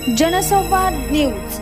जनसंवाद न्यूज,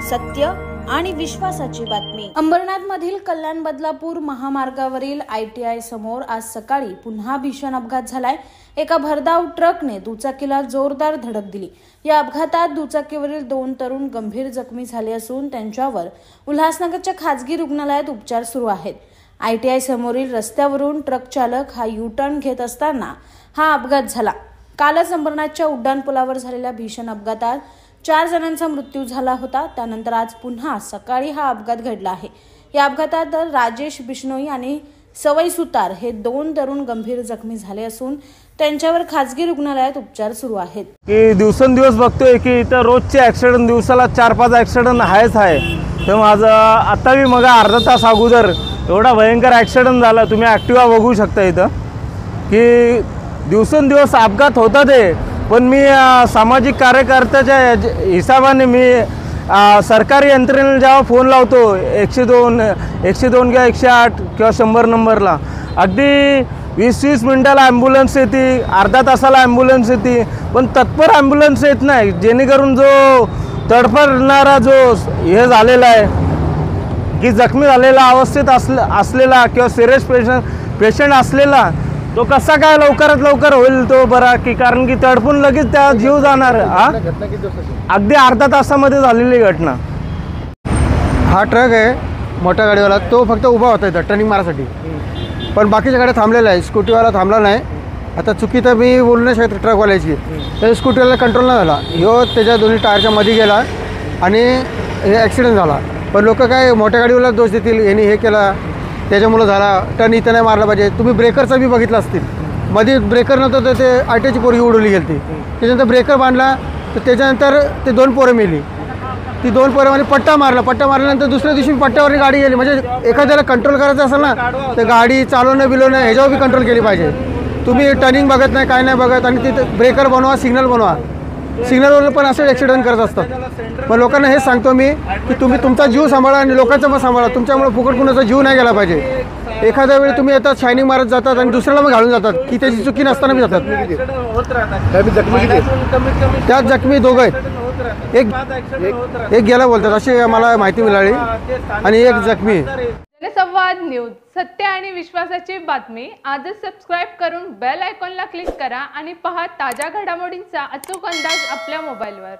सत्य आणि विश्वासाची बातमी। अंबरनाथ मधील कल्याण बदलापूर महामार्गावरील ITI समोर आज सकाळी पुन्हा भीषण अपघात झालाय। एका भरधाव ट्रकने दुचाकीला जोरदार धडक दिली। या अपघातात दुचाकीवरील 2 तरुण गंभीर जखमी झाले असून त्यांच्यावर उल्हासनगरच्या खासगी रुग्णालयात उपचार सुरू आहेत। ITI समोरील रस्त्यावरून ट्रक चालक हा U-टर्न घेत असताना हा अपघात झाला। कालच अंबरनाथच्या उड्डाणपुलावर झालेल्या भीषण अपघातात 4 जणांचा मृत्यू झाला होता। त्यानंतर आज पुन्हा सकाळी हा अपघात घडला आहे। या अपघातात राजेश बिश्नोई आणि सवई सुतार हे 2 तरुण गंभीर जखमी झाले असून त्यांच्यावर खासगी रुग्णालयात उपचार सुरू आहेत। की दिवसेंदिवस बघतोय की इथं रोजचे ॲक्सिडेंट दिवसाला 4-5 ॲक्सिडेंट आहेच आहे। तर माझं आता मी मग अर्धा तास अगोदर एवढा भयंकर ॲक्सिडेंट झाला। तुम्ही ॲक्टिवा बघू शकता इथं की दिवसेंदिवस अपघात होतात आहे। पण मी सामाजिक कार्यकर्त्याच्या हिसाबाने मी सरकारी यंत्रणेला जेव्हा फोन लावतो 102 किंवा 108 किंवा 100 नंबरला, अगदी 20-20 मिनिटाला ॲम्ब्युलन्स येते, अर्धा तासाला ॲम्ब्युलन्स येते, पण तत्पर ॲम्ब्युलन्स येत नाही। जेणेकरून जो तडफडणारा जो हे झालेला आहे की जखमी झालेला अवस्थेत असलेला किंवा सिरियस पेशंट असलेला तो कसा काय लवकरात लवकर होईल तो बरा, की कारण की तडपून लगेच त्या जीव जाणार। अगदी अर्धा तासामध्ये झालेली घटना। हा ट्रक आहे मोठ्या गाडीवाला, तो फक्त उभा होता इथं टर्निंग मारासाठी, पण बाकीच्या गाड्या थांबलेल्या आहे। स्कूटीवाला थांबला नाही। आता चुकी तर मी बोलू नाही शकत ट्रकवाल्याची, तर स्कूटीवाला कंट्रोल नाही झाला, ह्यो त्याच्या दोन्ही टायरच्या मध्ये गेला आणि हे ॲक्सिडेंट झाला। पण लोक काय मोठ्या गाडीवाला दोष देतील, यांनी हे केला त्याच्यामुळे झाला, टर्न इथं नाही मारला पाहिजे। तुम्ही ब्रेकरचा बी बघितलं असतील, मध्ये ब्रेकर नव्हतं तर ते ITIची पोरगी उडवली गेली ती, त्याच्यानंतर ब्रेकर बांधला तर त्याच्यानंतर ते 2 पोरं मेली। ती 2 पोरांमध्ये पट्टा मारल्यानंतर दुसऱ्या दिवशी पट्ट्यावर गाडी गेली। म्हणजे एखाद्याला कंट्रोल करायचं असेल ना तर गाडी चालवणं बिलवणं ह्याच्यावर बी कंट्रोल केली पाहिजे। तुम्ही टर्निंग बघत नाही, काय नाही बघत, आणि तिथे ब्रेकर बनवा, सिग्नल बनवा, सिग्नलवर पण असे ॲक्सिडेंट करत असतात। मग लोकांना हेच सांगतो मी की तुम्ही तुमचा जीव सांभाळा आणि लोकांचा पण सांभाळा। तुमच्यामुळे फुकट कुणाचा जीव नाही गेला पाहिजे। एखाद्या वेळी तुम्ही येतात शायनिंग मारत जातात आणि दुसऱ्याला मग घालून जातात की त्याची चुकी नसताना बी जातात। त्यात जखमी 2 आहेत, एक गेला बोलतात अशी मला माहिती मिळाली, आणि एक जखमी। जनसंवाद न्यूज, सत्य आणि विश्वासाची बातमी। आजच सबस्क्राइब करून बेल आयकॉनला क्लिक करा आणि पहा ताज्या घडामोडींचा अचूक अंदाज आपल्या मोबाईलवर।